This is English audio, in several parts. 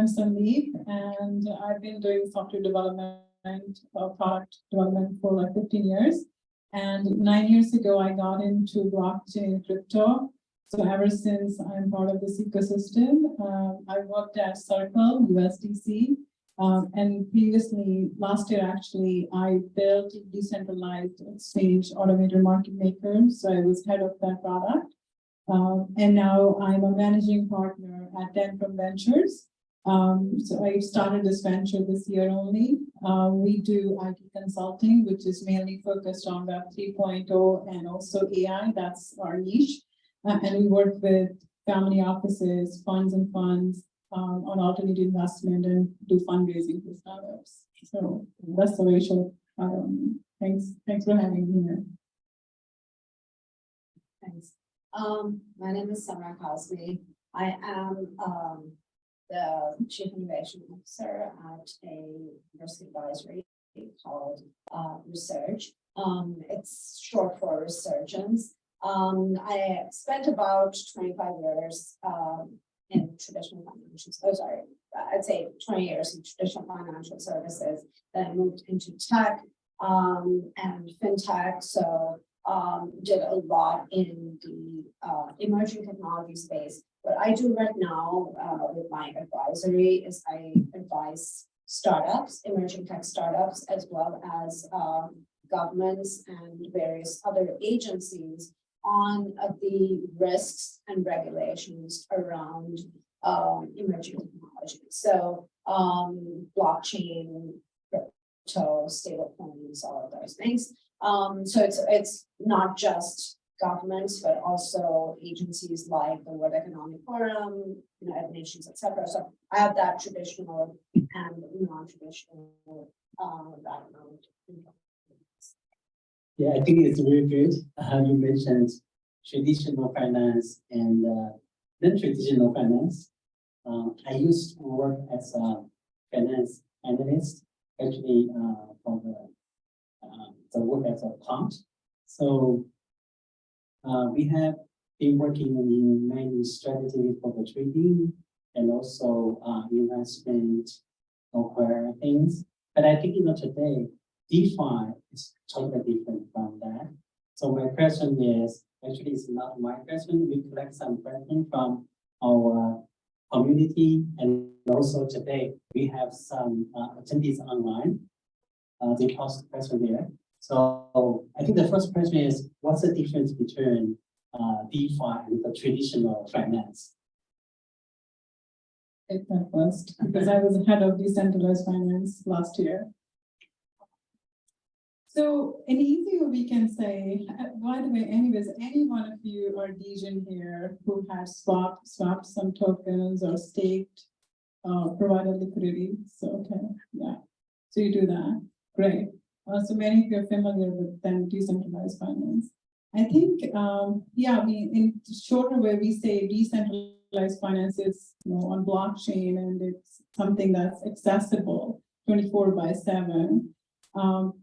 I'm Sandeep, and I've been doing software development, product development for like 15 years. And 9 years ago, I got into blockchain and crypto. So ever since I'm part of this ecosystem, I worked at Circle, USDC, and previously, last year actually, I built Decentralized exchange automated market maker. So I was head of that product. And now I'm a managing partner at Int'l Ventures. So I started this venture this year only. We do IT consulting, which is mainly focused on Web 3.0 and also AI. That's our niche. And we work with family offices, funds on alternative investment and do fundraising for startups. So that's the ratio. Thanks for having me here. Thanks. My name is Samra Cosby. I am the Chief Innovation Officer at a university advisory called Research. It's short for Resurgence. I spent about 25 years in traditional financial, I'd say 20 years in traditional financial services. Then I moved into tech and fintech. So did a lot in the emerging technology space. What I do right now with my advisory is I advise startups, emerging tech startups, as well as governments and various other agencies on the risks and regulations around emerging technology. So blockchain, crypto, stable coins, all of those things. So it's not just governments, but also agencies like the World Economic Forum, United Nations, etc. So I have that traditional and non-traditional background. Yeah, I think it's very good. You mentioned traditional finance and non-traditional finance. I used to work as a finance analyst, actually from the work as a quant. So we have been working in many strategies for the trading and also investment of things. But I think today, DeFi is totally different from that. So my question is, actually it's not my question. We collect some questions from our community, and also today we have some attendees online. They posed a question there. So I think the first question is, what's the difference between DeFi and the traditional finance? Take that first, because I was head of decentralized finance last year. So in easy way, we can say, by the way, anyways, any one of you or Degen here who has swapped some tokens or staked, provided liquidity. So, okay, yeah. So you do that, great. So many of you are familiar with then decentralized finance. I think, yeah, I mean, in shorter way, we say decentralized finance is on blockchain, and it's something that's accessible 24/7.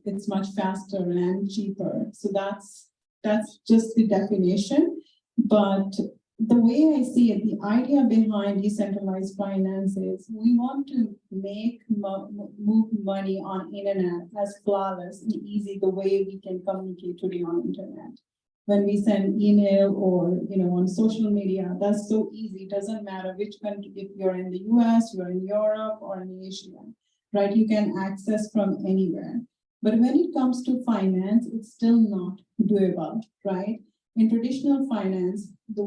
It's much faster and cheaper. So that's just the definition. But the way I see it, the idea behind decentralized finance is we want to make move money on internet as flawless and easy the way we can communicate today on internet. When we send email or on social media, that's so easy. It doesn't matter which country, if you're in the US, you're in Europe or in Asia, right? You can access from anywhere. But when it comes to finance, it's still not doable, right? In traditional finance, the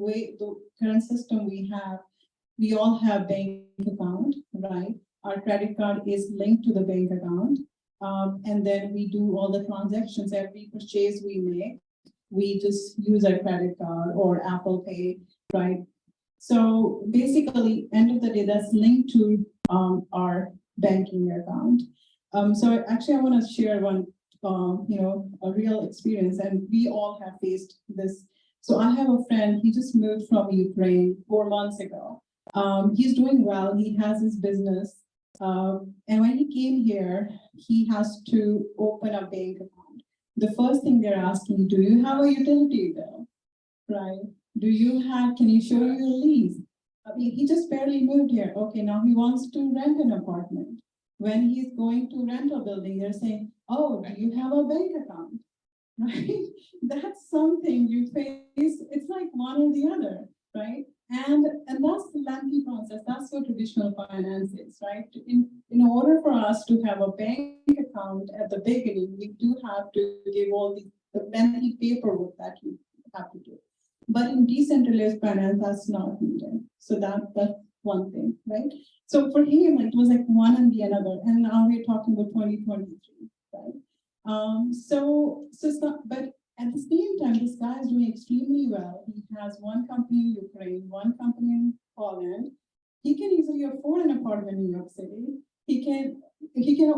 current system we all have bank account, right? Our credit card is linked to the bank account. And then we do all the transactions. Every purchase we make, we just use our credit card or Apple Pay, right? So basically, end of the day, that's linked to our banking account. So actually, I want to share one, a real experience, and we all have faced this. So I have a friend, he just moved from Ukraine 4 months ago. He's doing well, he has his business. And when he came here, he has to open a bank account. The first thing they're asking, do you have a utility bill, right? Can you show your lease? I mean, he just barely moved here. Okay, now he wants to rent an apartment. When he's going to rent a building, they're saying, oh, do you have a bank account? Right? That's something you face. It's like one or the other, right? And that's the lengthy process. That's what traditional finance is, right? In order for us to have a bank account at the beginning, we do have to give all the lengthy paperwork that you have to do. But in decentralized finance, that's not needed. So that's one thing, right? So for him, it was like one and the another. And now we're talking about 2023, right? But at the same time, this guy is doing extremely well. He has one company in Ukraine, one company in Poland. He can easily afford an apartment in New York City. He can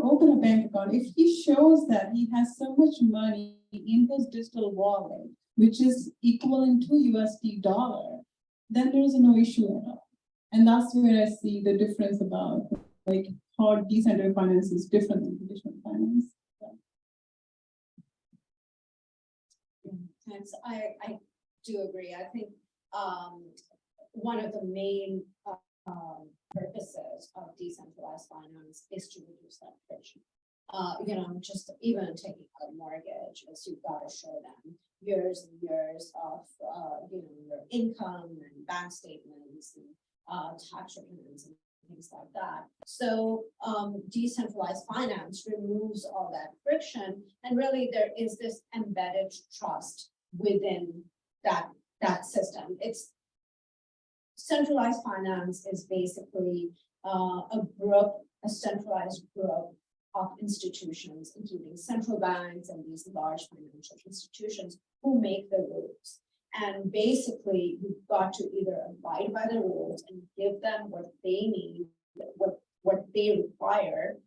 open a bank account. If he shows that he has so much money in his digital wallet, which is equivalent to USD dollar, then there is no issue at all. And that's where I see the difference about like how decentralized finance is different than traditional finance. Thanks. I do agree. I think one of the main purposes of decentralized finance is to reduce that friction. Just even taking out a mortgage, as you've got to show them years and years of your income and bank statements and tax returns and things like that. So decentralized finance removes all that friction, and really there is this embedded trust within that system. It's centralized finance is basically a centralized group of institutions, including central banks and these large financial institutions who make the rules. And basically, you've got to either abide by the rules and give them what they need, what they require,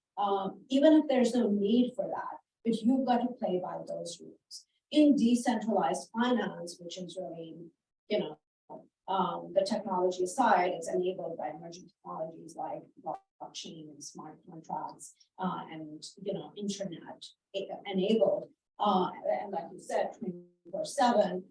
even if there's no need for that, but you've got to play by those rules. In decentralized finance, which is really, the technology side, it's enabled by emerging technologies like blockchain and smart contracts, and internet enabled, and like you said, 24/7.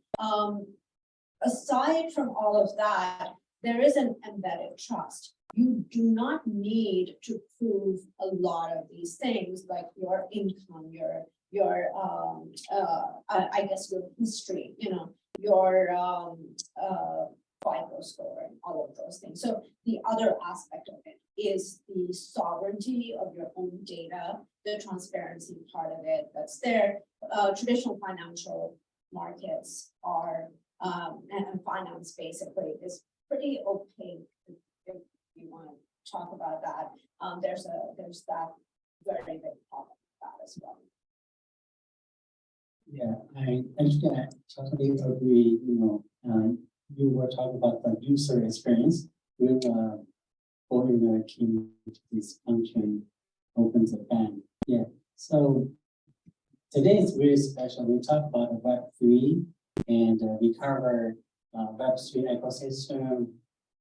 Aside from all of that, there is an embedded trust. You do not need to prove a lot of these things, like your income, your I guess your history, your FICO score and all of those things. So the other aspect of it is the sovereignty of your own data, the transparency part of it that's there. Traditional financial markets are, and finance basically is pretty opaque. If you want to talk about that, there's that very big problem with that as well. Yeah, I totally agree. You were talking about the user experience when foreigner came to this country, opens a bank. Yeah, so today is really special. We talk about Web3, and we cover Web3 ecosystem.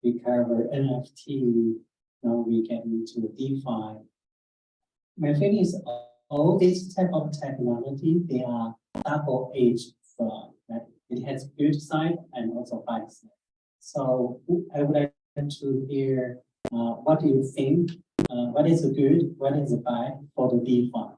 We cover NFT. Now we get into DeFi. My feeling is all this type of technology, they are double-edged sword, right? It has good side and also bad side. So I would like to hear what do you think? What is the good? What is the bad for the DeFi?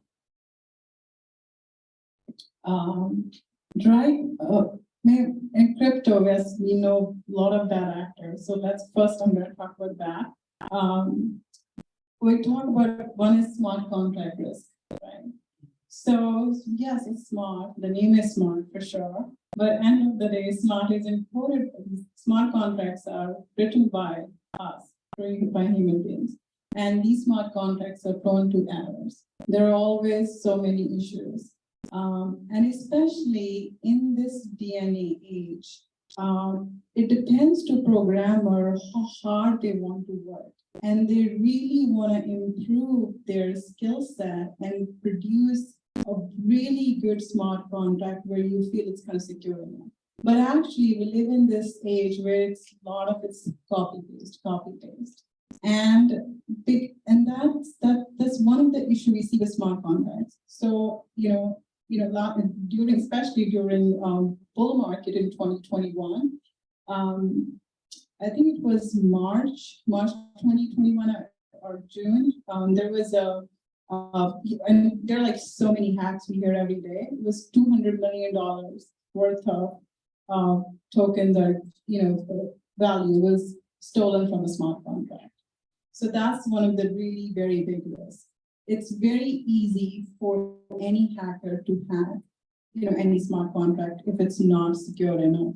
In crypto, yes, we know a lot of bad actors. So I'm going to talk about that. We talk about one is smart contract risk, right? So yes, it's smart. The name is smart for sure. But end of the day, smart is encoded. Smart contracts are written by us, created by human beings. And these smart contracts are prone to errors. There are always so many issues. And especially in this DNA age, it depends to programmer how hard they want to work. And they really want to improve their skill set and produce a really good smart contract where you feel it's kind of secure enough. But actually, we live in this age where it's a lot of it's copy paste. And that's one of the issues we see with smart contracts. So, especially during bull market in 2021, I think it was March 2021 or June. There was and there are like so many hacks we hear every day. It was $200 million worth of tokens or the value was stolen from a smart contract. So that's one of the really very big risks. It's very easy for any hacker to hack any smart contract if it's not secure enough.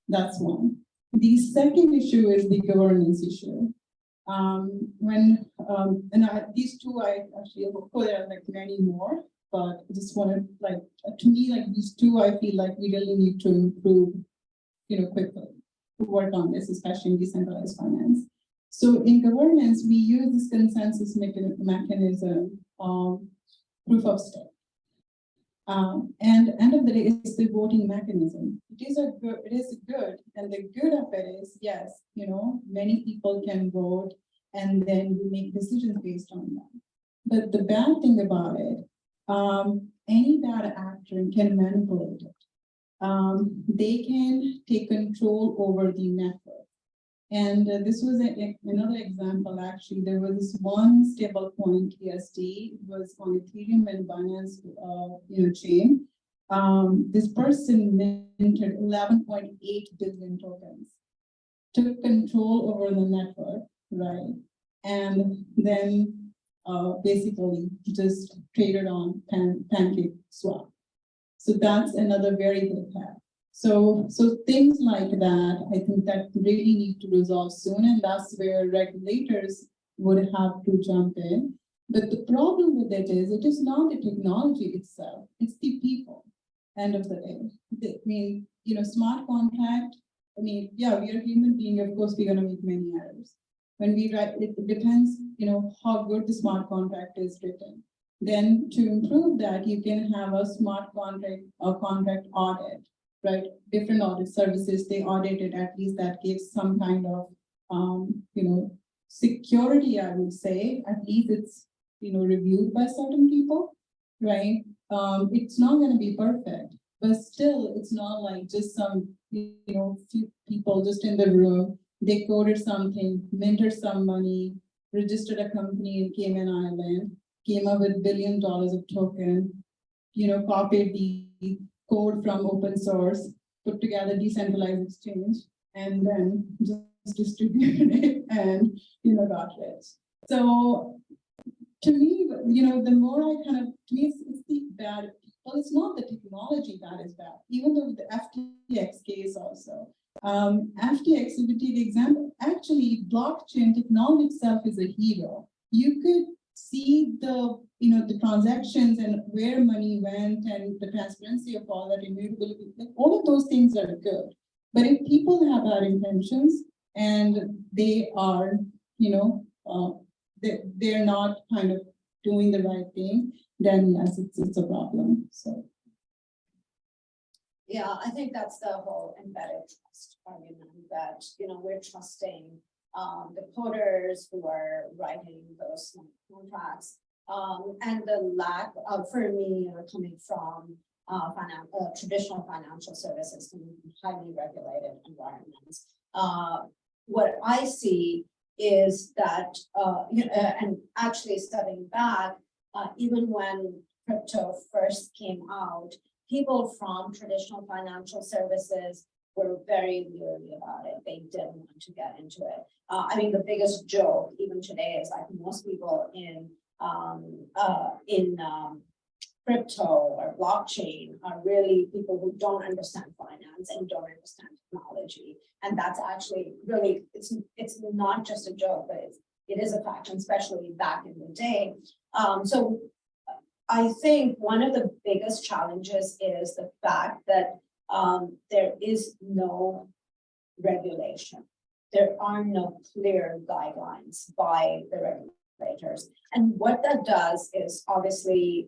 That's one. The second issue is the governance issue. These two, I actually there are like many more, but I just wanted to me, like these two, I feel like we really need to improve, quickly to work on this, especially in decentralized finance. So in governance, we use this consensus mechanism of proof of stake. And end of the day, it's the voting mechanism. It is good, and the good of it is, yes, many people can vote, and then you make decisions based on that. But the bad thing about it, any bad actor can manipulate it. They can take control over the network. And this was another example. Actually, there was this one stable coin, TSD, was on Ethereum and Binance chain. This person minted 11.8 billion tokens, took control over the network, right? And then basically just traded on Pancake Swap. So that's another very big hack. So things like that, I think that really need to resolve soon, and that's where regulators would have to jump in. But the problem with it is not the technology itself, it's the people, end of the day. I mean, smart contract, yeah, we are human beings, of course, we're gonna make many errors. When we write, it depends, how good the smart contract is written. Then to improve that, you can have a smart contract or contract audit. Right, different audit services, they audited, at least that gives some kind of, security, I would say. At least it's, reviewed by certain people, right? It's not going to be perfect, but still, it's not like just some, few people just in the room, they coded something, minted some money, registered a company in Cayman Island, came up with $1 billion of token, copied the code from open source, put together decentralized exchange, and then just distributed it and got rich. So to me, the more I to me, it's the bad people. It's not the technology that is bad. Even though the FTX case also, FTX would be the example. Actually, blockchain technology itself is a hero. You could see the transactions and where money went and the transparency of all that, immutability, all of those things are good. But if people have bad intentions and they are, they're not doing the right thing, then yes, it's a problem. So. Yeah, I think that's the whole embedded trust argument that, we're trusting the coders who are writing those smart contracts, and the lack of, for me, coming from traditional financial services in highly regulated environments. What I see is that, and actually stepping back, even when crypto first came out, people from traditional financial services were very leery about it. They didn't want to get into it. The biggest joke even today is like most people in crypto or blockchain are really people who don't understand finance and don't understand technology. And that's actually really, it's not just a joke, but it is a fact, and especially back in the day. So I think one of the biggest challenges is the fact that there is no regulation. There are no clear guidelines by the regulators. And what that does is obviously,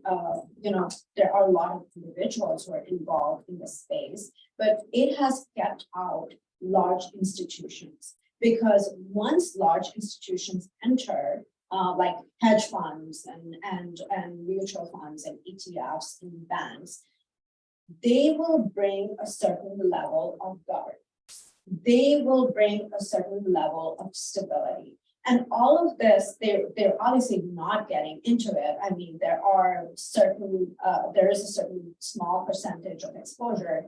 there are a lot of individuals who are involved in the space, but it has kept out large institutions, because once large institutions enter, like hedge funds and mutual funds and ETFs and banks, they will bring a certain level of governance. they will bring a certain level of stability. And all of this, they're obviously not getting into it. I mean, there is a certain small percentage of exposure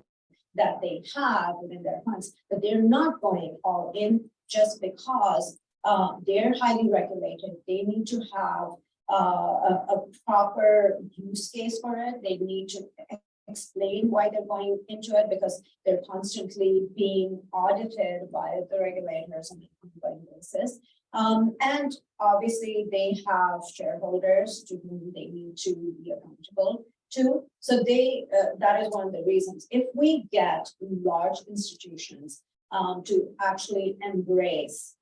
that they have within their funds, but they're not going all in just because they're highly regulated. They need to have a proper use case for it. They need to explain why they're going into it because they're constantly being audited by the regulators on an ongoing basis. And obviously they have shareholders to whom they need to be accountable to. So that is one of the reasons. If we get large institutions to actually embrace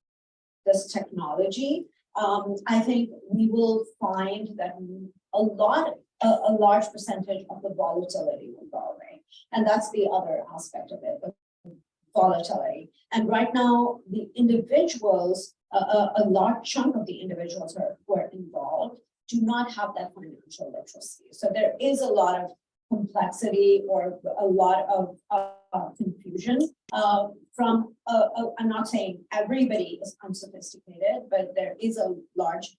this technology, I think we will find that a large percentage of the volatility will go away. And that's the other aspect of it, the volatility. And right now, the individuals, a large chunk of the individuals who are involved do not have that financial literacy. So there is a lot of complexity or a lot of confusion from, I'm not saying everybody is unsophisticated, but there is a large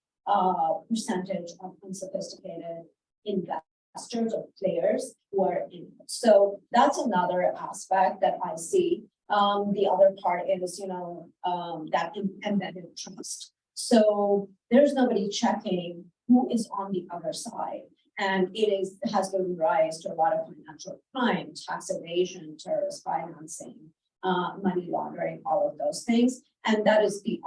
percentage of unsophisticated investors or players who are in it. So that's another aspect that I see. The other part is, that embedded trust. So there's nobody checking who is on the other side. And it has given rise to a lot of financial crime, tax evasion, terrorist financing, money laundering, all of those things. And that is the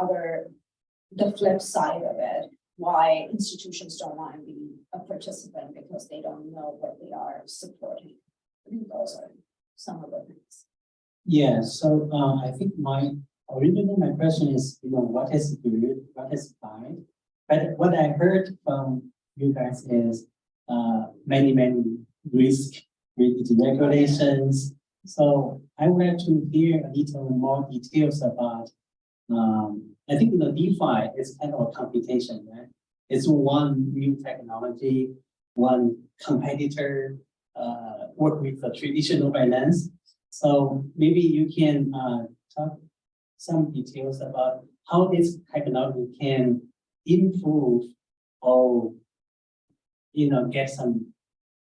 flip side of it, why institutions don't want to be a participant because they don't know what they are supporting. I think those are some of the things. Yeah, so I think my question is, what is good, what is bad? But what I heard from you guys is many risk related regulations. So I would like to hear a little more details about. I think DeFi is kind of a computation, right? It's one new technology, one competitor work with the traditional finance. So maybe you can talk some details about how this technology can improve or get some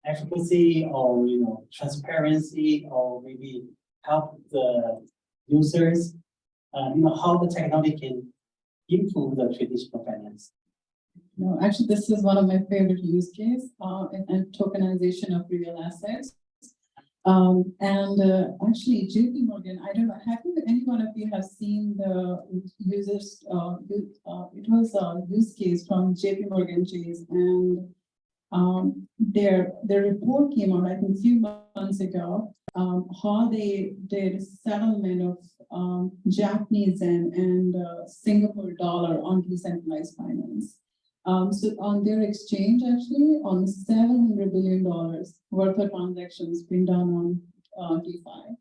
efficacy or transparency or maybe help the users. How the technology can improve the traditional finance. No, actually, this is one of my favorite use cases, and tokenization of real assets. Actually, JP Morgan, I don't know, any one of you have seen the users, it was a use case from JP Morgan Chase, and their report came out, I think, a few months ago, how they did settlement of Japanese yen and Singapore dollar on decentralized finance. So on their exchange, actually, on $700 billion worth of transactions being done on DeFi,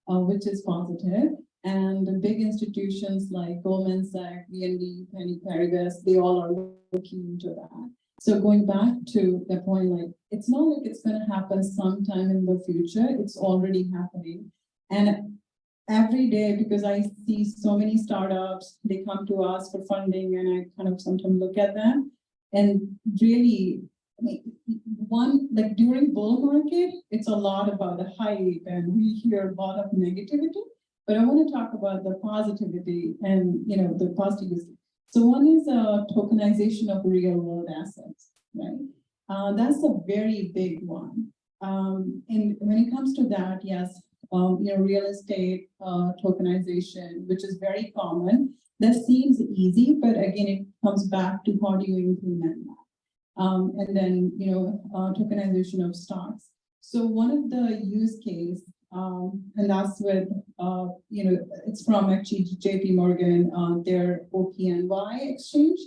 which is positive. And the big institutions like Goldman Sachs, BNP, Penny Paribas, they all are looking into that. So going back to the point, like, it's not like it's going to happen sometime in the future. It's already happening. And every day, because I see so many startups, they come to us for funding, and I kind of sometimes look at them. And really, I mean, like during bull market, it's a lot about the hype, and we hear a lot of negativity. But I want to talk about the positivity and the positive use. So one is tokenization of real world assets, right? That's a very big one. And when it comes to that, yes, real estate tokenization, which is very common. That seems easy, but again, it comes back to how do you implement that? And then, tokenization of stocks. So one of the use case, and that's with, it's from actually JP Morgan, their OPNY exchange.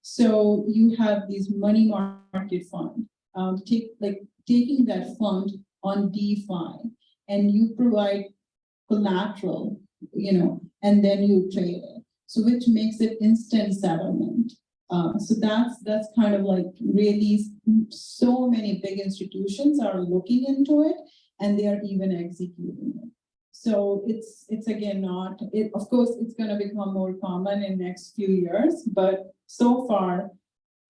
So you have these money market fund, taking that fund on DeFi, and you provide collateral, and then you trade it. So which makes it instant settlement. So that's kind of like really so many big institutions are looking into it, and they are even executing it. So it's again not, of course, it's gonna become more common in next few years, but so far,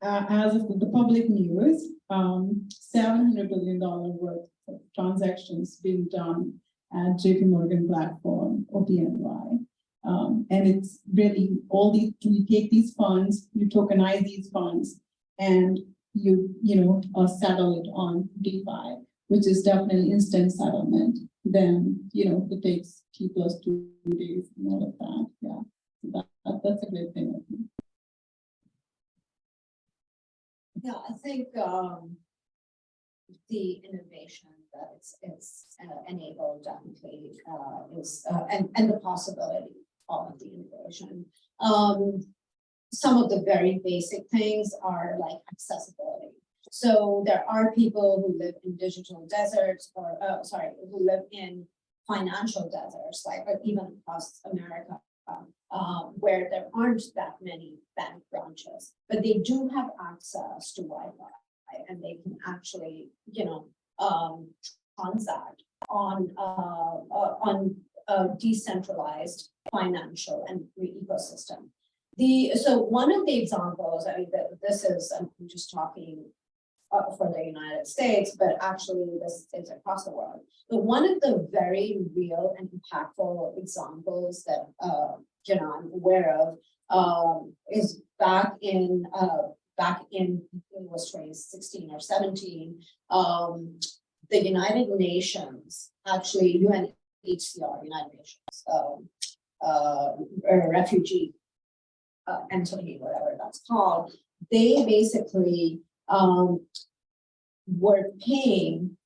as of the public news, $700 billion worth of transactions being done at JP Morgan platform, OPNY. And it's really all these, you take these funds, you tokenize these funds, and you settle it on DeFi, which is definitely instant settlement. Then, it takes T+2 days and all of that. Yeah, that's a great thing, I think. Yeah, I think the innovation that it's enabled definitely is and the possibility of the innovation. Some of the very basic things are like accessibility. So there are people who live in digital deserts, or who live in financial deserts, like even across America, where there aren't that many bank branches, but they do have access to Wi-Fi, and they can actually, transact on a decentralized financial and ecosystem. So one of the examples, I mean, this is, I'm just talking for the United States, but actually this is across the world. But one of the very real and impactful examples that I'm aware of is back in it was 2016 or 17. The United Nations, actually UNHCR, United Nations, refugee entity, whatever that's called, they basically were paying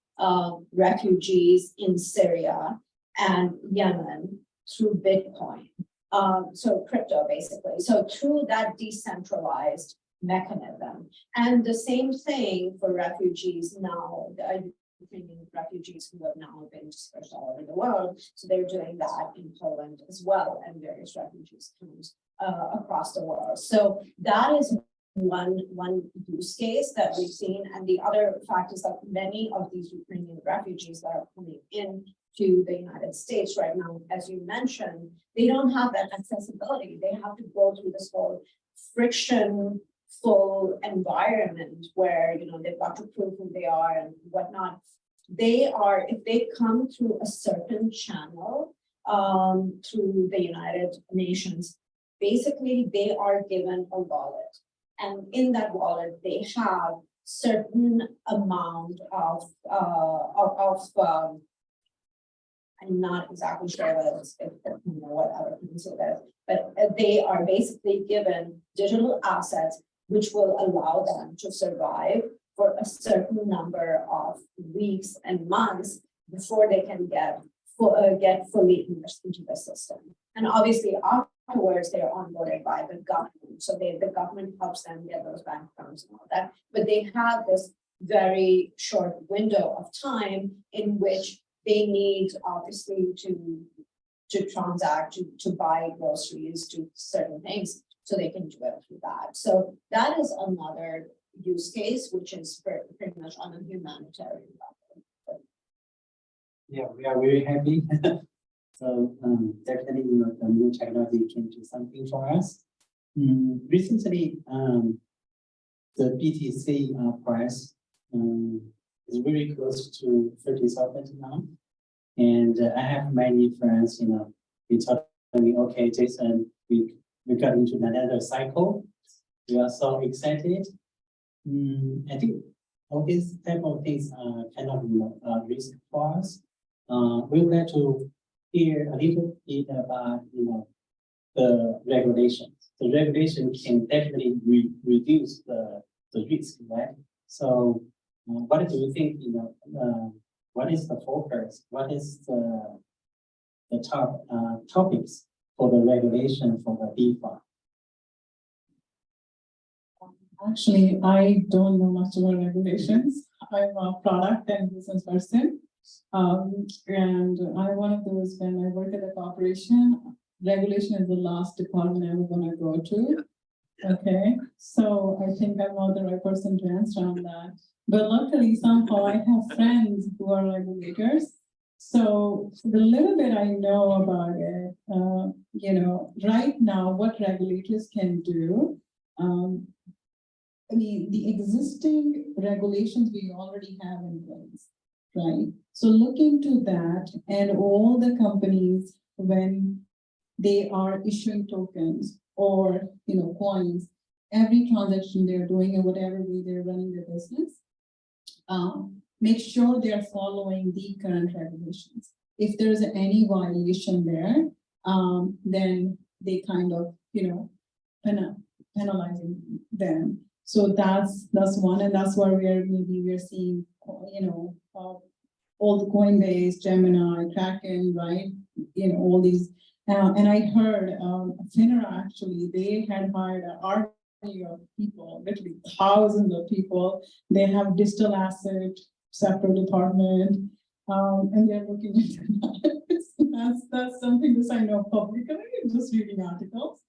refugees in Syria and Yemen through Bitcoin. So crypto, basically. So through that decentralized mechanism. And the same thing for refugees now, the Ukrainian refugees who have now been dispersed all over the world. So they're doing that in Poland as well, and various refugees camps across the world. So that is one use case that we've seen. And the other fact is that many of these Ukrainian refugees that are coming in to the United States right now, as you mentioned, they don't have that accessibility. They have to go through this whole frictionful environment where, they've got to prove who they are and whatnot. If they come through a certain channel, through the United Nations, basically they are given a wallet. And in that wallet, they have certain amount of I'm not exactly sure whether it's what other people say that, but they are basically given digital assets which will allow them to survive for a certain number of weeks and months before they can get fully immersed into the system. And obviously afterwards they're onboarded by the government. So the government helps them get those bank accounts and all that. But they have this very short window of time in which they need obviously to transact, to buy groceries, do certain things, so they can do it through that. So that is another use case, which is pretty much on a humanitarian level. Yeah, we are very happy. So definitely, the new technology can do something for us. Recently, the BTC price is very close to 30,000 now. And I have many friends, they told me, okay, Jason, we got into another cycle. We are so excited. I think all these type of things are kind of risk for us. We would like to hear a little bit about the regulations. The regulation can definitely reduce the risk, right? So what do you think? What is the focus? What is the top topics for the regulation for the DeFi? Actually, I don't know much about regulations. I'm a product and business person. And I'm one of those, when I work at a corporation, regulation is the last department I'm going to go to. Okay, so I think I'm not the right person to answer on that. But luckily, somehow I have friends who are regulators, So the little bit I know about it, right now, what regulators can do, I mean, the existing regulations we already have in place, right? So look into that, and all the companies, when they are issuing tokens or, coins, every transaction they're doing and whatever way they're running their business, make sure they're following the current regulations. If there's any violation there, then they kind of, penalizing them. So that's one, and that's where we're seeing, all the Coinbase, Gemini, Kraken, right? All these. And I heard FINRA actually, they had hired an army of people, literally thousands of people. They have digital asset, separate department, and they're looking into that. That's something that I know publicly, just reading articles.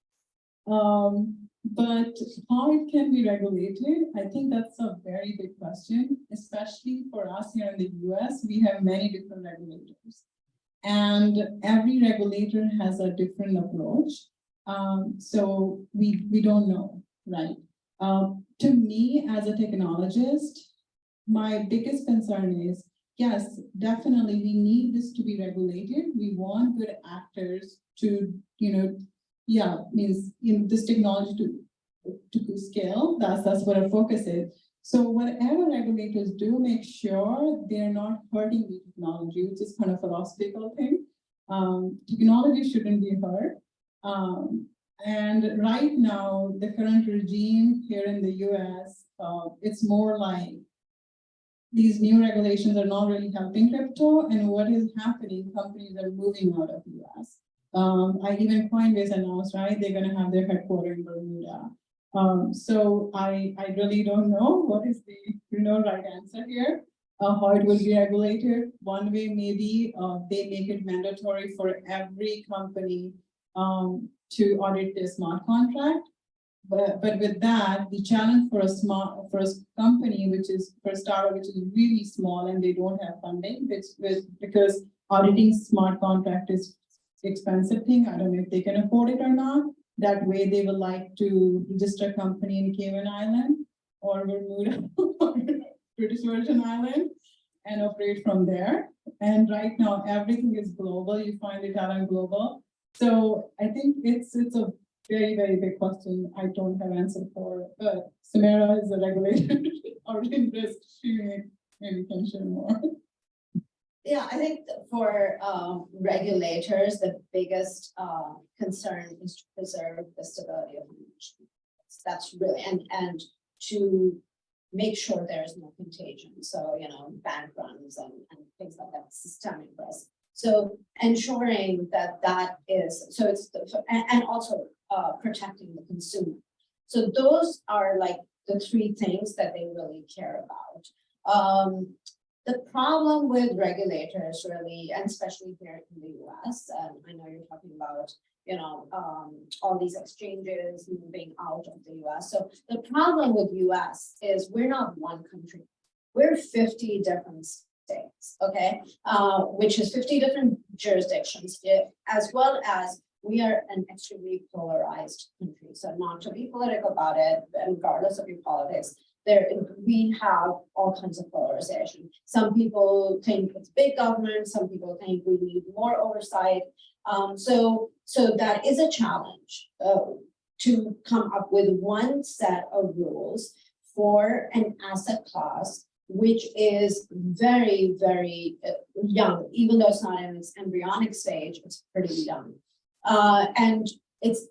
But how it can be regulated, I think that's a very big question, especially for us here in the US. We have many different regulators, and every regulator has a different approach. So we don't know, right? To me, as a technologist, my biggest concern is, yes, definitely we need this to be regulated. We want good actors to, means in this technology to scale. That's what our focus is. So whatever regulators do, make sure they're not hurting the technology, which is kind of a philosophical thing. Technology shouldn't be hurt. And right now, the current regime here in the US, it's more like these new regulations are not really helping crypto, and what is happening, companies are moving out of US. Even Coinbase announced, right, they're going to have their headquarters in Bermuda. So I really don't know what is the right answer here, how it will be regulated. One way maybe they make it mandatory for every company to audit their smart contract. But with that, the challenge for a company, which is for a startup, which is really small and they don't have funding, because auditing smart contract is expensive thing. I don't know if they can afford it or not. That way they would like to register a company in Cayman Island or Bermuda or British Virgin Island and operate from there. And right now everything is global. You find it out on global. So I think it's a very, very big question I don't have answer for, but Samara is a regulator or interest. She maybe can share more. Yeah, I think for regulators, the biggest concern is to preserve the stability of the nation. That's really, and to make sure there is no contagion. So, bank runs and things like that, systemic risk. So ensuring that is, so it's, and also protecting the consumer. So those are like the three things that they really care about. The problem with regulators really, and especially here in the US, and I know you're talking about, all these exchanges moving out of the US. So the problem with US is we're not one country. We're 50 different states, okay? Which is 50 different jurisdictions, as well as we are an extremely polarized country. So not to be political about it, regardless of your politics, we have all kinds of polarization. Some people think it's big government, some people think we need more oversight. So that is a challenge to come up with one set of rules for an asset class, which is very, very young, even though it's not in its embryonic stage, it's pretty young. And its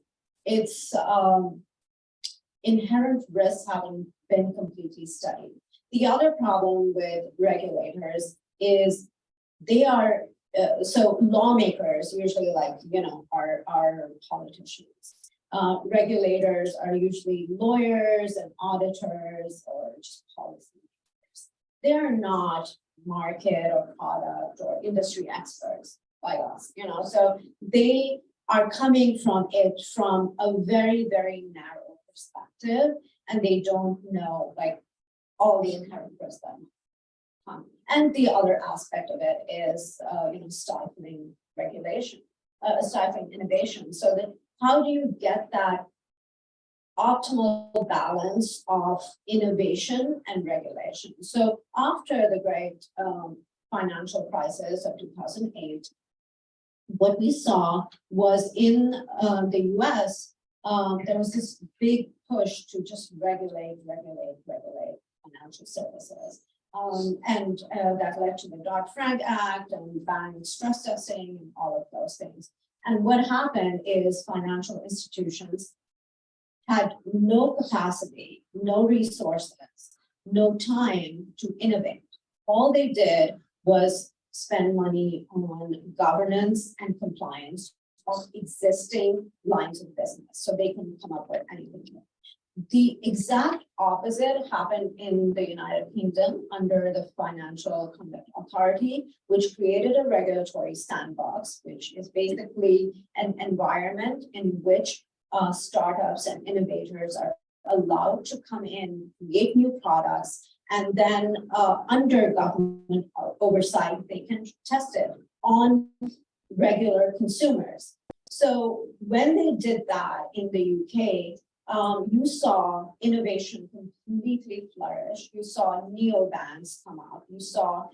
inherent risks haven't been completely studied. The other problem with regulators is they are, so lawmakers usually are politicians. Regulators are usually lawyers and auditors or just policymakers. They are not market or product or industry experts like us, so they are coming from it from a very, very narrow perspective, and they don't know all the inherent risks that come. And the other aspect of it is, stifling regulation, stifling innovation. So that how do you get that optimal balance of innovation and regulation? So after the great financial crisis of 2008, what we saw was in the US, there was this big push to just regulate financial services. And that led to the Dodd-Frank Act and bank stress testing and all of those things. And what happened is financial institutions had no capacity, no resources, no time to innovate. All they did was spend money on governance and compliance of existing lines of business, so they can come up with anything new. The exact opposite happened in the United Kingdom under the Financial Conduct Authority, which created a regulatory sandbox, which is basically an environment in which startups and innovators are allowed to come in, create new products, and then under government oversight, they can test it on regular consumers. So when they did that in the UK, you saw innovation completely flourish. You saw neobanks come out. You saw,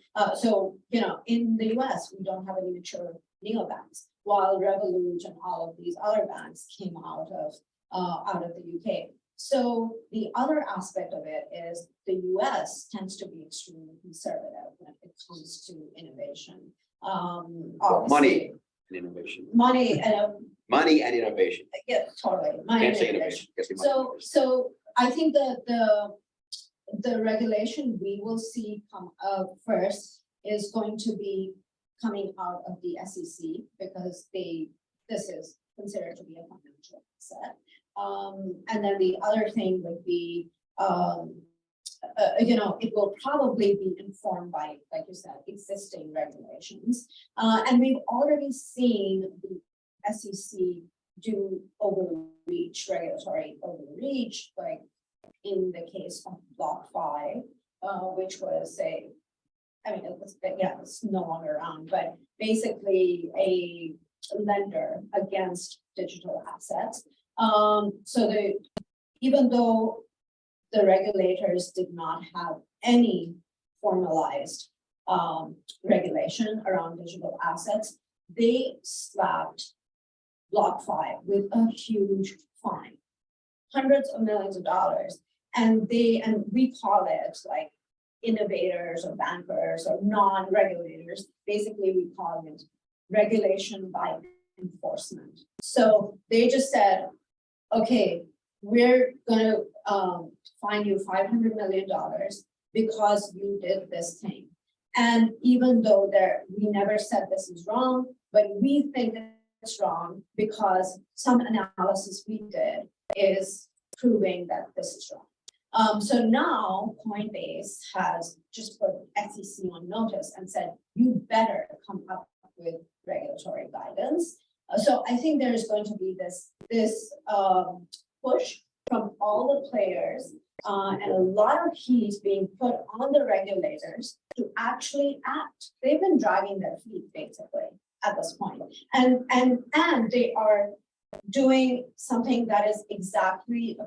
in the US, we don't have any mature neobanks, while Revolut and all of these other banks came out of the UK. So the other aspect of it is the US tends to be extremely conservative when it comes to innovation. Money and innovation. Money and Money and innovation. yeah, totally. Money Can't and say innovation. Can't say money and innovation. So I think the regulation we will see come up first is going to be coming out of the SEC, because this is considered to be a financial asset. And then the other thing would be, it will probably be informed by, like you said, existing regulations. And we've already seen the SEC do regulatory overreach, like in the case of BlockFi, which was it's no longer around, but basically a lender against digital assets. Even though the regulators did not have any formalized regulation around digital assets, they slapped BlockFi with a huge fine, hundreds of millions of dollars. And we call it like innovators or bankers or non-regulators. Basically, we call it regulation by enforcement. So they just said, okay, we're going to fine you $500 million because you did this thing. And even though we never said this is wrong, but we think it's wrong because some analysis we did is proving that this is wrong. So now Coinbase has just put SEC on notice and said, you better come up with regulatory guidance. So I think there's going to be this push from all the players and a lot of heat being put on the regulators to actually act. They've been dragging their feet basically at this point. And they are doing something that is exactly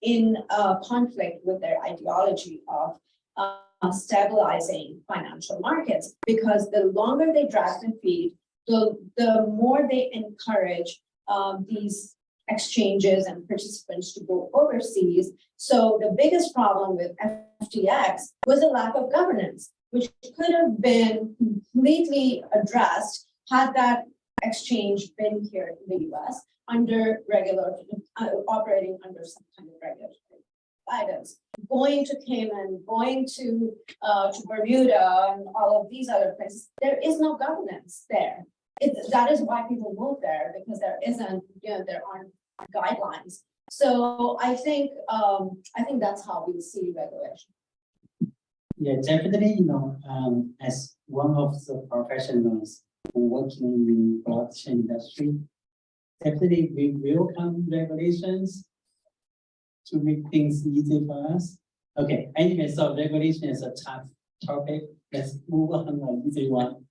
in conflict with their ideology of stabilizing financial markets, because the longer they drag their feet, the more they encourage these exchanges and participants to go overseas. So the biggest problem with FTX was a lack of governance, which could have been completely addressed had that exchange been here in the US under operating under some kind of regulatory guidance. Going to Cayman, going to Bermuda and all of these other places, there is no governance there. That is why people move there, because there aren't guidelines. So I think that's how we see regulation. Yeah, definitely, as one of the professionals working in the blockchain industry, definitely we welcome regulations to make things easy for us. Okay, anyway, so regulation is a tough topic. Let's move on an easy one.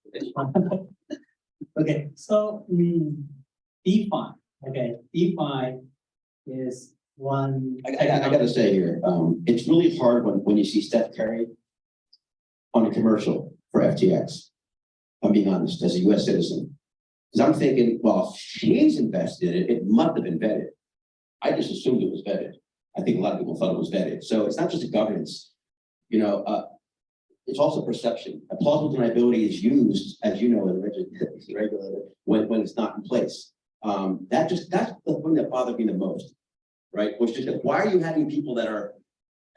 Okay, so DeFi. Okay, DeFi is one. I gotta say here, it's really hard when you see Steph Curry on a commercial for FTX. I'm being honest, as a US citizen. Because I'm thinking, well, if she's invested, it must have been vetted. I just assumed it was vetted. I think a lot of people thought it was vetted. So it's not just a governance, it's also perception. A plausible deniability is used, as you know, as a regulator, when it's not in place. That's the thing that bothered me the most, right? Was just that why are you having people that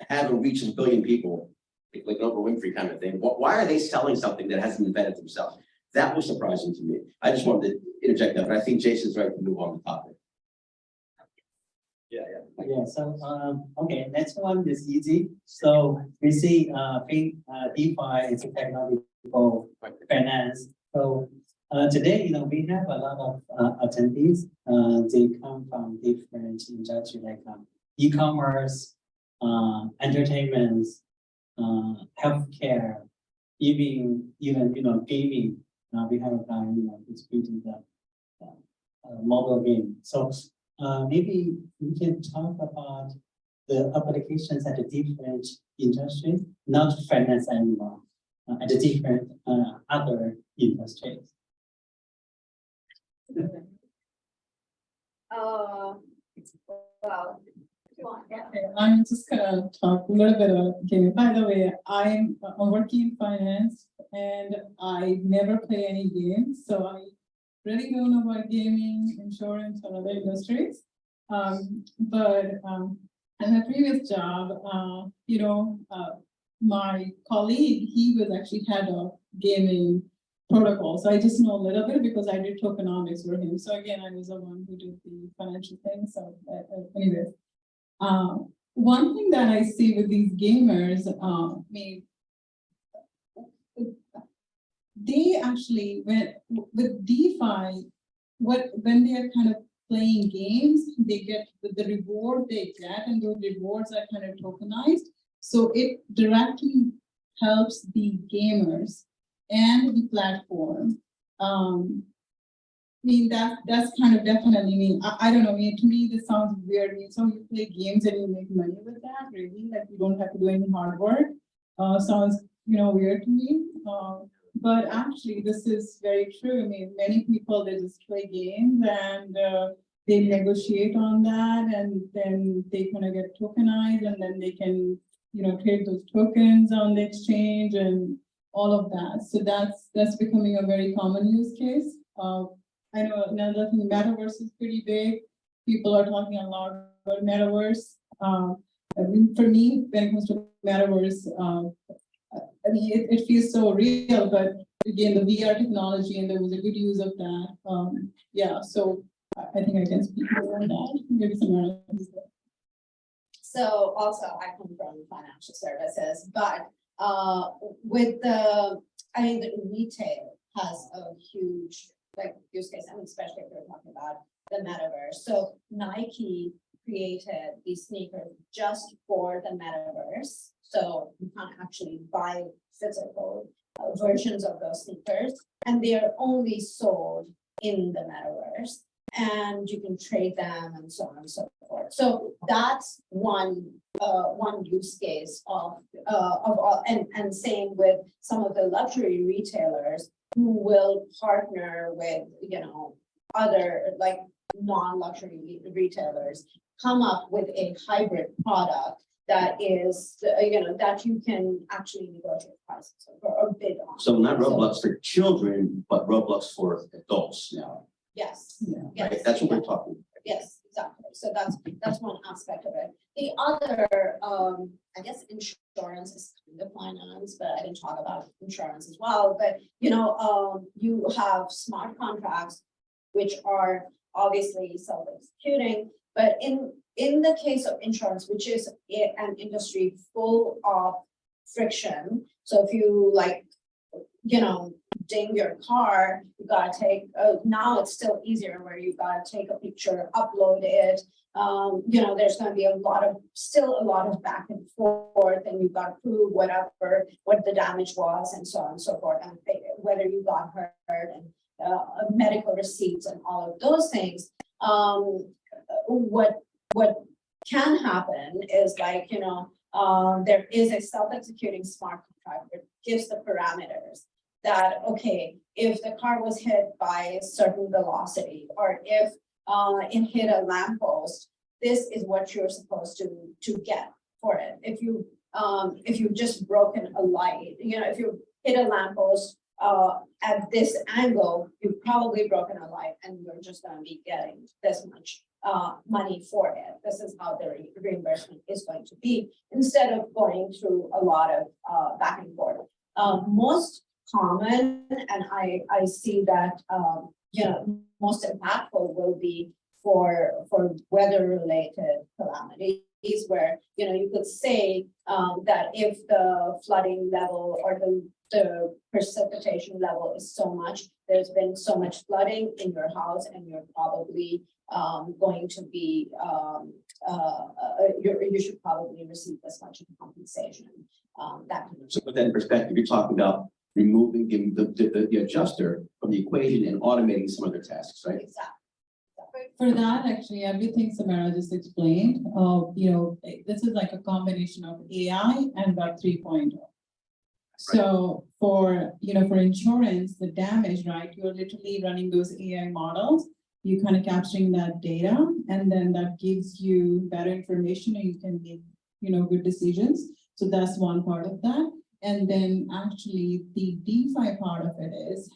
have a reach of a billion people, like Oprah Winfrey kind of thing? Why are they selling something that hasn't been vetted themselves? That was surprising to me. I just wanted to interject that, but I think Jason's right to move on the topic. Yeah. Yeah, so, okay, next one is easy. So we see, DeFi is a technological finance. So, today, we have a lot of attendees. They come from different industries like e-commerce, entertainment, healthcare, even gaming. We have a guy, distributing the mobile game. So maybe we can talk about the applications at the different industry, not finance anymore, at the different other industries. Well, if you want, yeah. Okay, I'm just gonna talk a little bit about gaming. By the way, I'm working in finance and I never play any games, so I really don't know about gaming, insurance, or other industries. But in my previous job, my colleague, he was actually head of gaming protocol. So I just know a little bit because I did tokenomics for him. So again, I was the one who did the financial thing. So anyways, one thing that I see with these gamers, they actually, with DeFi, when they are kind of playing games, they get the reward they get, and those rewards are kind of tokenized. So it directly helps the gamers and the platform. That's kind of definitely I don't know. To me, this sounds weird. So you play games and you make money with that, really? Like you don't have to do any hard work. Sounds weird to me. But actually, this is very true. Many people, they just play games and they negotiate on that, and then they kind of get tokenized, and then they can, trade those tokens on the exchange and all of that. So that's becoming a very common use case. I know another thing, metaverse is pretty big. People are talking a lot about metaverse. For me, when it comes to metaverse, it feels so real, but again, the VR technology, and there was a good use of that. So I think I can speak more on that. Maybe someone else. So also I come from financial services, but with the retail has a huge use case, especially if we're talking about the metaverse. So Nike created these sneakers just for the metaverse. So you can't actually buy physical versions of those sneakers, and they are only sold in the metaverse, and you can trade them and so on and so forth. So that's one use case of all, and same with some of the luxury retailers who will partner with other non-luxury retailers, come up with a hybrid product that is, that you can actually negotiate prices or bid on. So not Roblox for children, but Roblox for adults now. Yes. Yeah. Yes. Right? That's what we're talking about. Yes, exactly. So that's one aspect of it. The other, I guess insurance is kind of finance, but I didn't talk about insurance as well. But you have smart contracts, which are obviously self-executing. But in the case of insurance, which is an industry full of friction, so if you ding your car, you gotta take, now it's still easier where you gotta take a picture, upload it, there's gonna be still a lot of back and forth, and you've got to prove what the damage was, and so on and so forth, and whether you got hurt, and medical receipts and all of those things. What can happen is like, there is a self-executing smart contract that gives the parameters that, okay, if the car was hit by a certain velocity, or if it hit a lamppost, this is what you're supposed to get for it. If you've just broken a light, if you hit a lamppost at this angle, you've probably broken a light, and you're just going to be getting this much money for it. This is how the reimbursement is going to be, instead of going through a lot of back and forth. Most common, and I see that most impactful will be for weather-related calamities, where you could say that if the flooding level or the precipitation level is so much, there's been so much flooding in your house, and you're probably going to be you should probably receive this much compensation. That kind of So with that in perspective, you're talking about removing the adjuster from the equation and automating some other tasks, right? exactly. For that, actually, everything Samara just explained, this is like a combination of AI and Web 3.0. So for insurance, the damage, right, you're literally running those AI models, you kind of capturing that data, and then that gives you better information, and you can make, good decisions. So that's one part of that. And then actually the DeFi part of it is,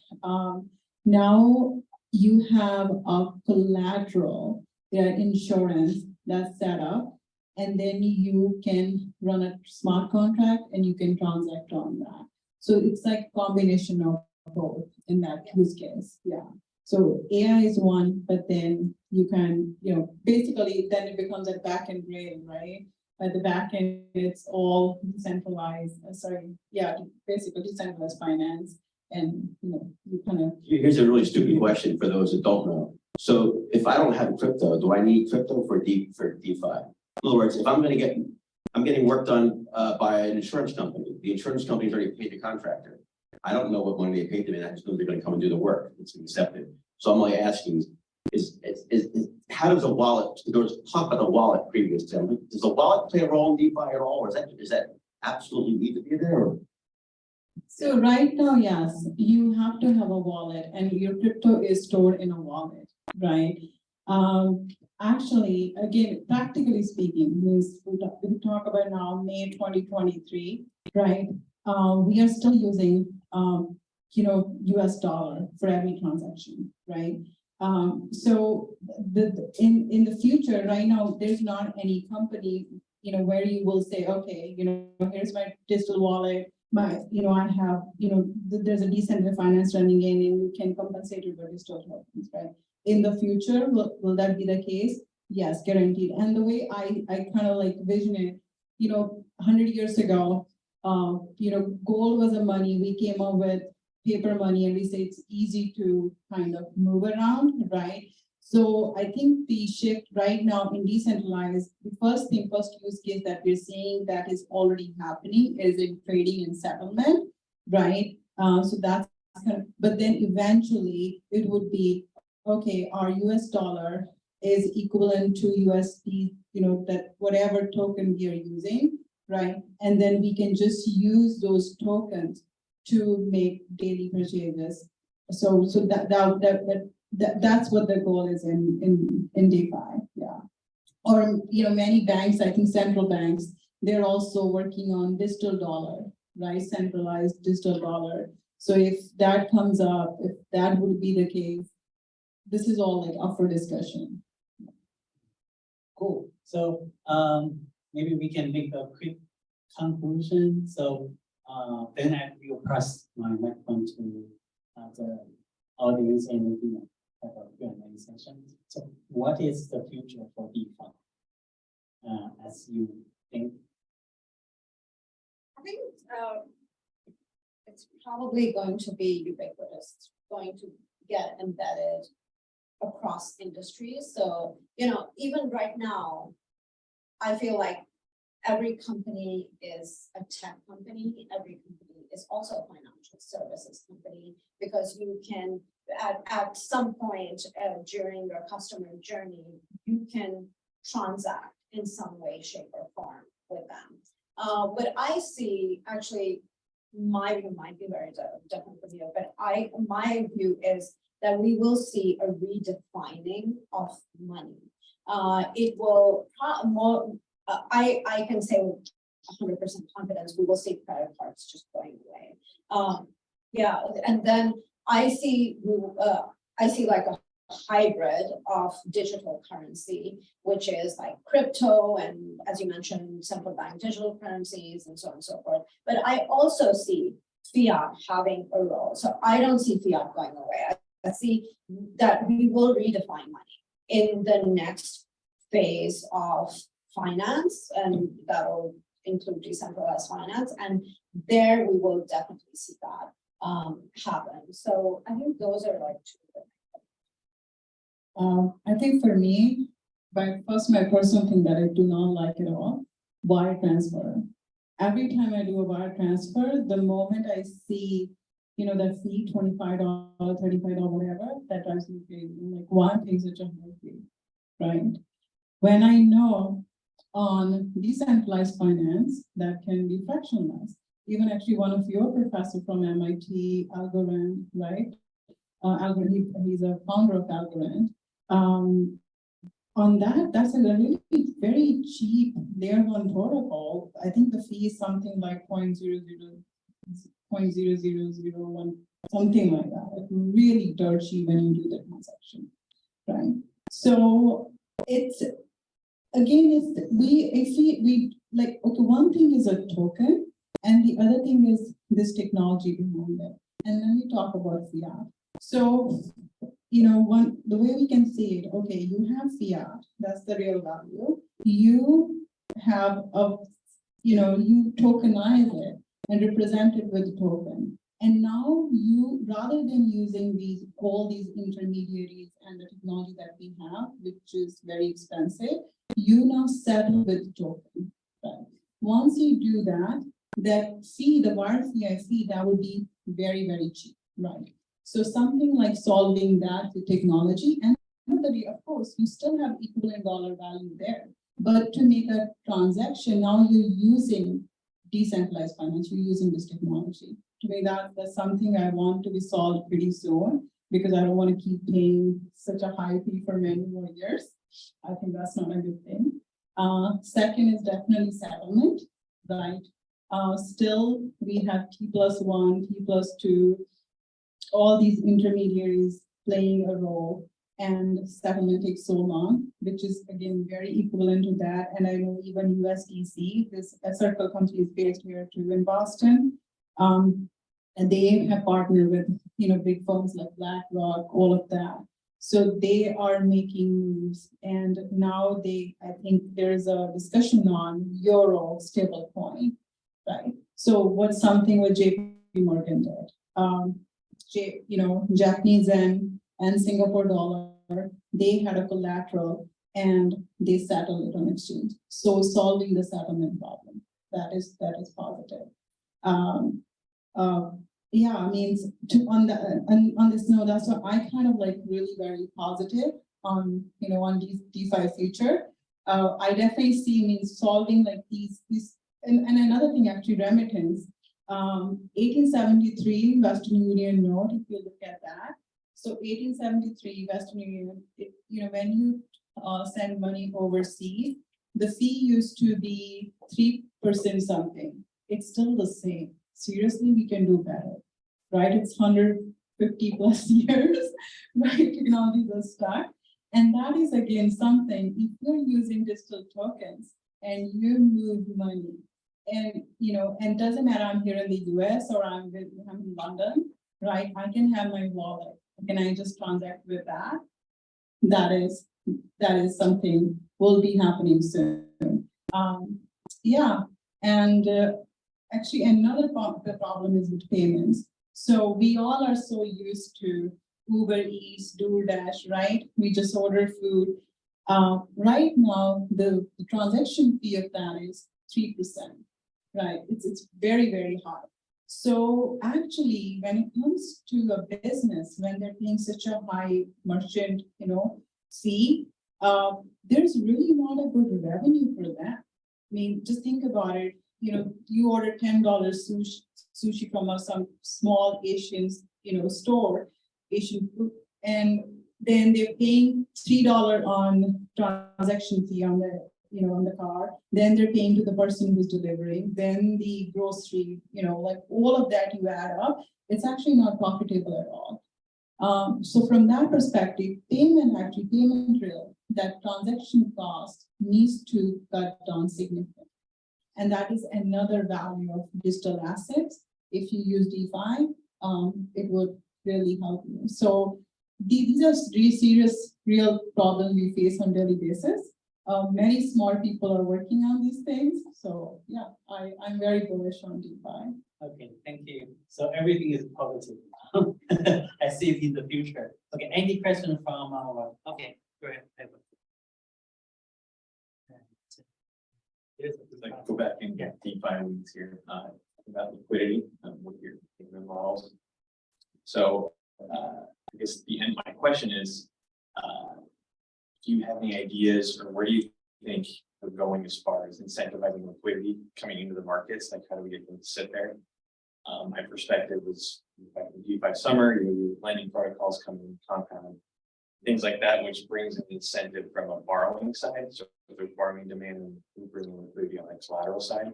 now you have a collateral, insurance that's set up, and then you can run a smart contract and you can transact on that. So it's like a combination of both in that use case. Yeah. So AI is one, but then you can, basically then it becomes a back-end brain, right? At the back end, it's all decentralized, basically decentralized finance. And, you kind of. Here's a really stupid question for those that don't know. So if I don't have crypto, do I need crypto for DeFi? In other words, if I'm getting work done by an insurance company. The insurance company's already paid the contractor. I don't know what money they paid them, and I just know they're going to come and do the work. It's accepted. So I'm only asking, how does a wallet? There was talk about the wallet previously. Does a wallet play a role in DeFi at all, or is that absolutely need to be there? Or? So right now, yes, you have to have a wallet, and your crypto is stored in a wallet, right? Actually, again, practically speaking, means we talk about now May 2023, right? We are still using, US dollar for every transaction, right? So in the future, right now, there's not any company, where you will say, okay, here's my digital wallet. I have, there's a decentralized finance running in, and you can compensate your digital tokens, right? In the future, will that be the case? Yes, guaranteed. And the way I kind of like vision it, 100 years ago, gold was a money. We came up with paper money, and we say it's easy to kind of move around, right? So I think the shift right now in decentralized, the first use case that we're seeing that is already happening is in trading and settlement, right? So that's kind of, but then eventually it would be, okay, our US dollar is equivalent to USD, that whatever token we are using, right? And then we can just use those tokens to make daily purchases. So that's what the goal is in DeFi, yeah. Or many banks, I think central banks, they're also working on digital dollar, right? Centralized digital dollar. So if that comes up, if that would be the case, this is all like up for discussion. Cool. So maybe we can make a quick conclusion. So then I will pass my microphone to the audience, and we can have a Q&A session. So what is the future for DeFi as you think? I think it's probably going to be ubiquitous. It's going to get embedded across industries. So, even right now, I feel like every company is a tech company, every company is also a financial services company, because you can, at some point during your customer journey, you can transact in some way, shape, or form with them. What I see, actually, my view might be very different from you, but my view is that we will see a redefining of money. It will more. I can say with 100% confidence, we will see credit cards just going away. Yeah, and then I see like a hybrid of digital currency, which is like crypto and, as you mentioned, central bank digital currencies and so on and so forth. But I also see fiat having a role. So I don't see fiat going away. I see that we will redefine money in the next phase of finance, and that will include decentralized finance. And there we will definitely see that happen. So I think those are like two. I think for me, my personal thing that I do not like at all, wire transfer. Every time I do a wire transfer, the moment I see, the fee, $25, $35, whatever, that drives me crazy. I'm like, why pay such a high fee, right? When I know on decentralized finance, that can be fractionalized. Even actually one of your professors from MIT, Algorand, right? He's a founder of Algorand. On that's a really very cheap layer one protocol. I think the fee is something like 0.00001, something like that. It's really dirt cheap when you do the transaction, right? So it's again, we like, okay, one thing is a token, and the other thing is this technology behind it. And then we talk about fiat. So, the way we can see it, okay, you have fiat, that's the real value. You have you tokenize it and represent it with a token. And now you, rather than using all these intermediaries and the technology that we have, which is very expensive, you now settle with token. Right? Once you do that, the wire fee, that would be very, very cheap, right? So something like solving that with technology, and of course, you still have equivalent dollar value there. But to make a transaction, now you're using decentralized finance, you're using this technology. To me, that's something I want to be solved pretty soon, because I don't want to keep paying such a high fee for many more years. I think that's not a good thing. Second is definitely settlement, right? Still, we have T+1, T+2, all these intermediaries playing a role, and settlement takes so long, which is again very equivalent to that. And I know even USDC, this Circle company is based here too in Boston, and they have partnered with big firms like BlackRock, all of that. So they are making moves, and now I think there's a discussion on Euro stablecoin, right? So what's something what JP Morgan did? Japanese yen and Singapore dollar, they had a collateral and they settled it on exchange. So solving the settlement problem, that is positive. Yeah, I mean, on this note, that's why I kind of like really very positive on DeFi future. I definitely see solving like these and another thing actually, remittance. 1873 Western Union note, if you look at that. So 1873 Western Union, when you send money overseas, the fee used to be 3% something. It's still the same. Seriously, we can do better, right? It's 150 plus years, right? Technology was stuck. And that is again something, if you're using digital tokens and you move money, and and doesn't matter I'm here in the US or I'm in London, right? I can have my wallet. Can I just transact with that? That is something will be happening soon. Yeah, and actually another problem is with payments. So we all are so used to Uber Eats, DoorDash, right? We just order food. Right now, the transaction fee of that is 3%, right? It's very, very high. So actually, when it comes to a business, when they're paying such a high merchant, fee, there's really not a good revenue for that. I mean, just think about it. You order $10 sushi from some small Asian, store, Asian food, and then they're paying $3 on transaction fee on the, on the car. Then they're paying to the person who's delivering. Then the grocery, like all of that you add up, it's actually not profitable at all. So from that perspective, payment rail, that transaction cost needs to cut down significantly. And that is another value of digital assets. If you use DeFi, it would really help you. So these are really serious, real problems we face on a daily basis. Many smart people are working on these things. So yeah, I'm very bullish on DeFi. Okay, thank you. So everything is positive. I see it in the future. Okay, any question from our, okay, go ahead. Like go back and get DeFi weeds here, about liquidity, with your models. So, I guess my question is, do you have any ideas, or where do you think we're going as far as incentivizing liquidity coming into the markets? Like, how do we get them to sit there? My perspective was back in DeFi summer, your lending protocols coming in compound, things like that, which brings an incentive from a borrowing side. So if there's borrowing demand, and we bring in liquidity on the collateral side,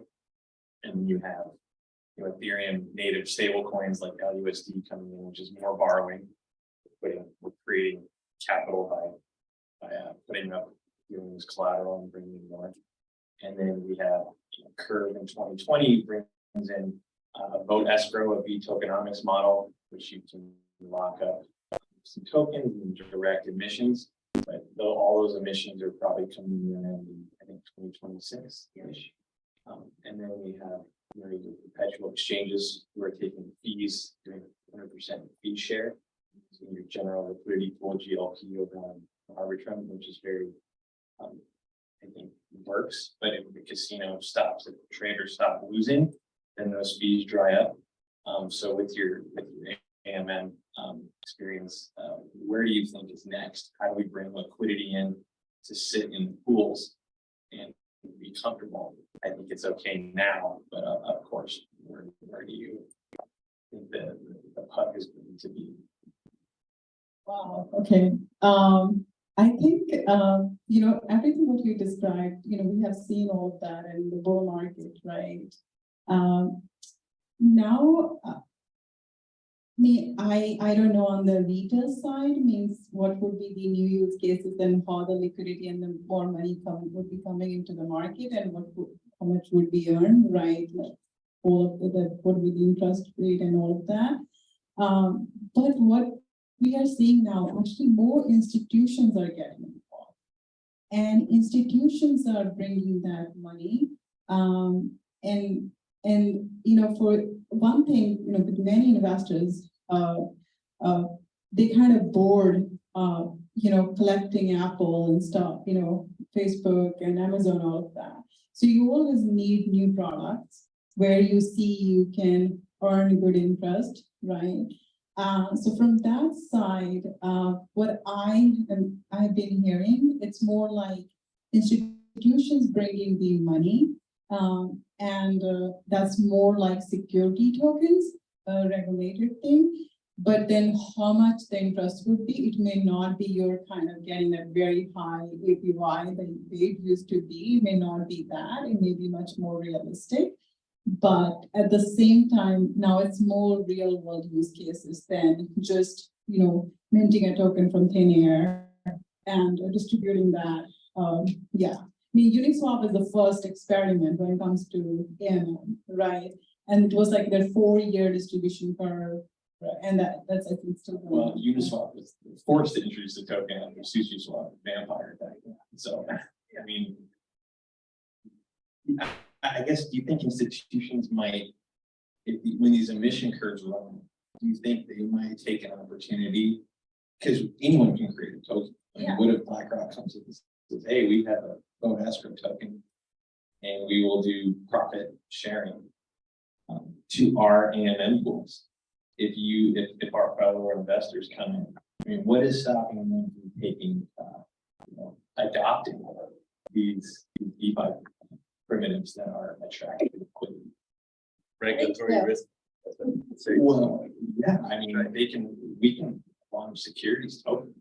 and you have Ethereum native stable coins like LUSD coming in, which is more borrowing. We're creating capital by putting up Ethereum's collateral and bringing in more. And then we have Curve in 2020 brings in a vote escrow, a V tokenomics model, which you can lock up some tokens and direct emissions. But though all those emissions are probably coming in I think 2026-ish. And then we have the perpetual exchanges who are taking fees, doing 100% fee share. So your general liquidity pool GLP over on Arbitrum, which is very, I think works. But if the casino stops, if the traders stop losing, then those fees dry up. So with your AMM experience, where do you think is next? How do we bring liquidity in to sit in pools and be comfortable? I think it's okay now, but of course, where do you think the puck is going to be? Wow. Okay. I think everything what you described. We have seen all of that in the bull market, right? Now, I don't know on the retail side means what would be the new use cases and how the liquidity and the more money would be coming into the market, and how much would be earned, right? Like all of what would be the interest rate and all of that. But what we are seeing now, actually more institutions are getting involved, and institutions are bringing that money. And for one thing, with many investors, they kind of bored, collecting Apple and stuff, Facebook and Amazon, all of that. So you always need new products where you see you can earn good interest, right? So from that side, what I've been hearing, it's more like institutions bringing the money, and that's more like security tokens, a regulated thing. But then how much the interest would be, it may not be you're kind of getting a very high APY that it used to be. It may not be that. It may be much more realistic. But at the same time, now it's more real world use cases than just, minting a token from thin air and distributing that. Yeah. I mean, Uniswap is the first experiment when it comes to AMM, right? And it was like their 4-year distribution curve, and that's I think still. Well, Uniswap was forced to introduce the token after SushiSwap, Vampire back then. So, I mean, I guess, do you think institutions might, when these emission curves run, do you think they might take an opportunity because anyone can create a token. Like, Yeah. what if BlackRock comes in and says, hey, we have a loan escrow token and we will do profit sharing to our AMM pools. If our fellow investors come in, I mean, what is stopping them from taking, adopting these DeFi primitives that are attractive to liquidity? Regulatory so. risk. Well, yeah, I mean, we can launch securities tokens.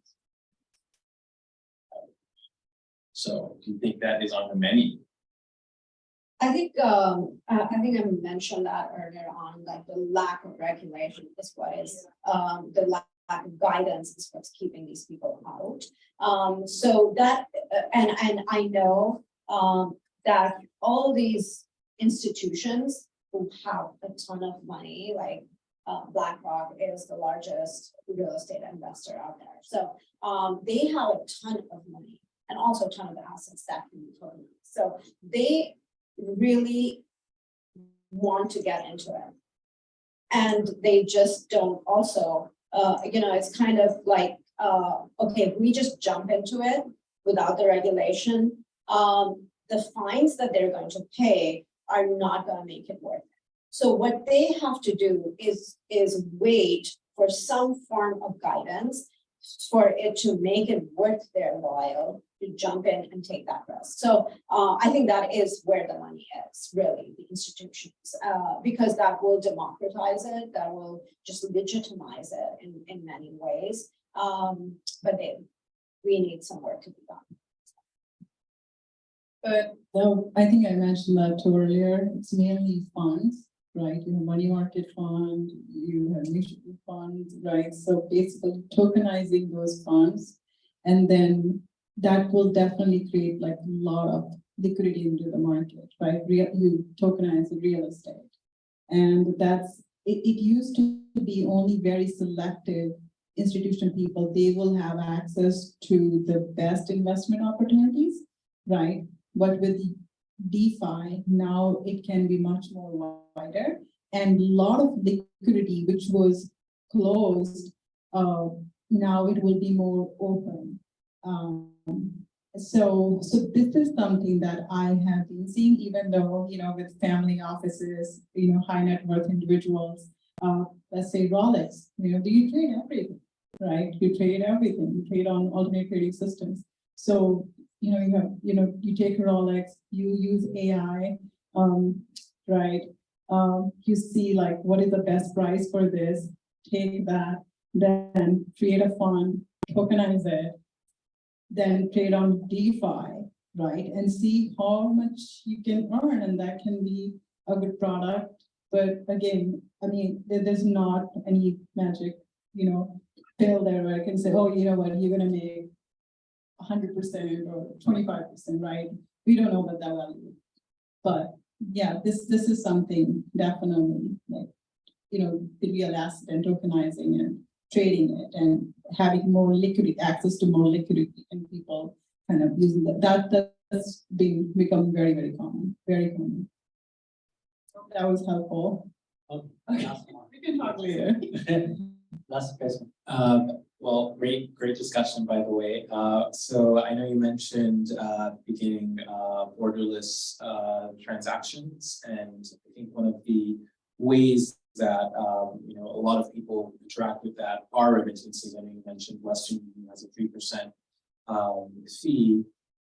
So do you think that is on the menu? I think I mentioned that earlier on, like the lack of regulation is what is, the lack of guidance is what's keeping these people out. So that, and I know, that all these institutions who have a ton of money, like, BlackRock is the largest real estate investor out there. So, they have a ton of money and also a ton of assets that can be tokenized. So they really want to get into it. And they just don't also, it's kind of like, okay, if we just jump into it without the regulation, the fines that they're going to pay are not going to make it worth it. So what they have to do is wait for some form of guidance for it to make it worth their while to jump in and take that risk. So I think that is where the money is, really, the institutions, because that will democratize it, that will just legitimize it in many ways. But we need some work to be done. But though, I think I mentioned that too earlier, it's mainly funds, right? You have money market fund, you have mutual funds, right? So basically tokenizing those funds, and then that will definitely create like a lot of liquidity into the market, right? You tokenize real estate. And it used to be only very selective institutional people, they will have access to the best investment opportunities, right? But with DeFi, now it can be much more wider, and a lot of liquidity, which was closed, now it will be more open. So this is something that I have been seeing, even though, with family offices, high net worth individuals, let's say Rolex, do you trade everything, right? You trade everything, you trade on alternate trading systems. So, you take a Rolex, you use AI, right? You see like, what is the best price for this? Take that, then create a fund, tokenize it, then trade on DeFi, right? And see how much you can earn, and that can be a good product. But again, I mean, there's not any magic, pill there where I can say, oh, you know what, you're gonna make 100% or 25%, right? We don't know what that value is. But yeah, this is something definitely like, the real asset and tokenizing and trading it and having more liquidity, access to more liquidity, and people kind of using that's become very, very common, very common. Hope that was helpful. Okay. We can talk later. Last question. Well, great discussion, by the way. So I know you mentioned beginning borderless transactions, and I think one of the ways that a lot of people interact with that are remittances. I know you mentioned Western Union has a 3% fee.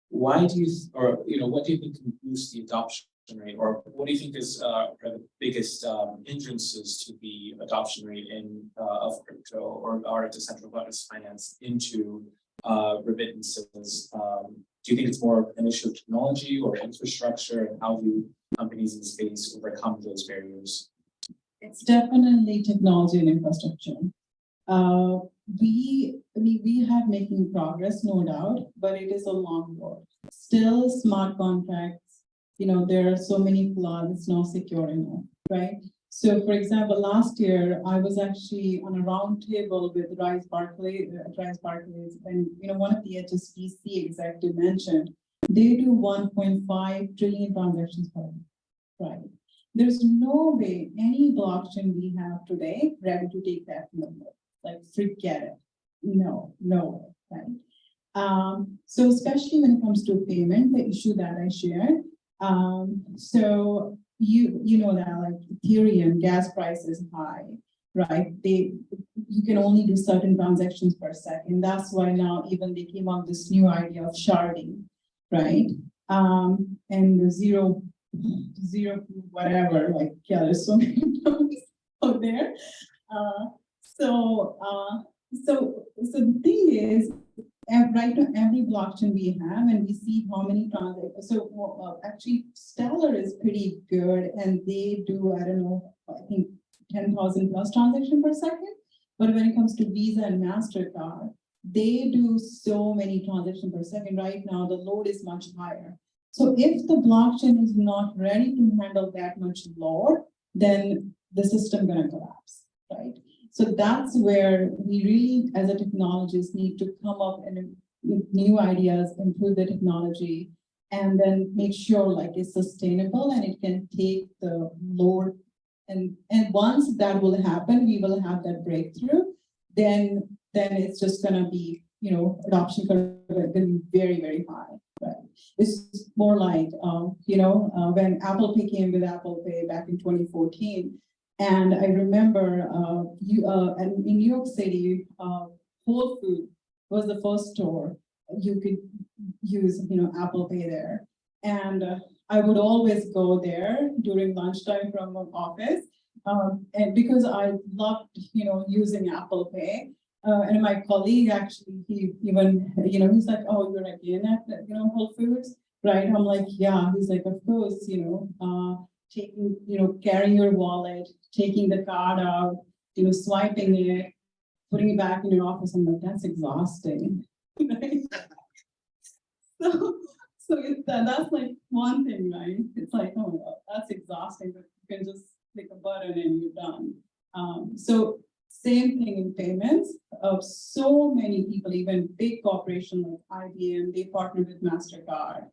Why do you, what do you think can boost the adoption rate, or what do you think is are the biggest hindrances to the adoption rate of crypto or decentralized finance into remittances? Do you think it's more an issue of technology or infrastructure, and how do companies in the space overcome those barriers? It's definitely technology and infrastructure. We have making progress, no doubt, but it is a long road. Still, smart contracts, there are so many flaws, it's not secure enough, right? So, for example, last year, I was actually on a round table with Rise Barclays, and one of the HSBC executive mentioned, they do 1.5 trillion transactions per day, right? There's no way any blockchain we have today ready to take that number. Like, forget it. no, right? So especially when it comes to payment, the issue that I shared, so you know that like Ethereum gas price is high, right? You can only do certain transactions per second. That's why now even they came up with this new idea of sharding, right? And the zero whatever, like, yeah, there's so many terms out there. So the thing is, right now, every blockchain we have, and we see how many transactions. So actually, Stellar is pretty good, and they do, I don't know, I think 10,000 plus transactions per second. But when it comes to Visa and MasterCard, they do so many transactions per second. Right now, the load is much higher. So if the blockchain is not ready to handle that much load, then the system gonna collapse, right? So that's where we really, as a technologist, need to come up with new ideas, improve the technology, and then make sure like it's sustainable and it can take the load. And once that will happen, we will have that breakthrough. Then it's just gonna be, adoption gonna be very, very high. Right. It's more like, when Apple Pay came with Apple Pay back in 2014. And I remember in New York City, Whole Foods was the first store you could use, Apple Pay there. And I would always go there during lunchtime from my office. And because I loved, using Apple Pay. And my colleague actually, he even, he's like, oh, you're again at, Whole Foods, right? I'm like, yeah. He's like, of course, taking, carrying your wallet, taking the card out, swiping it, putting it back in your office. I'm like, that's exhausting. Right? So that's like one thing, right? It's like, oh, that's exhausting, but you can just click a button and you're done. So same thing in payments. So many people, even big corporations like IBM, they partner with MasterCard.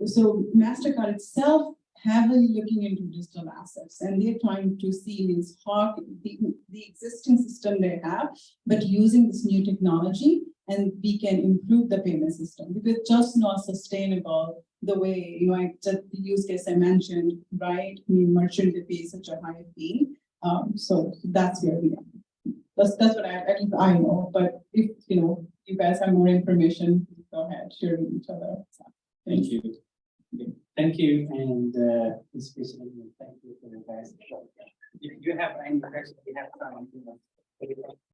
So MasterCard itself heavily looking into digital assets, and they're trying to see means how the existing system they have, but using this new technology, and we can improve the payment system because it's just not sustainable the way, the use case I mentioned, right? I mean, merchant they pay such a high fee. So that's where we are. That's what at least I know. But if you guys have more information, go ahead, share with each other. So, Thank you. Okay, thank you, and especially thank you for the guys. If you have any questions, we have time.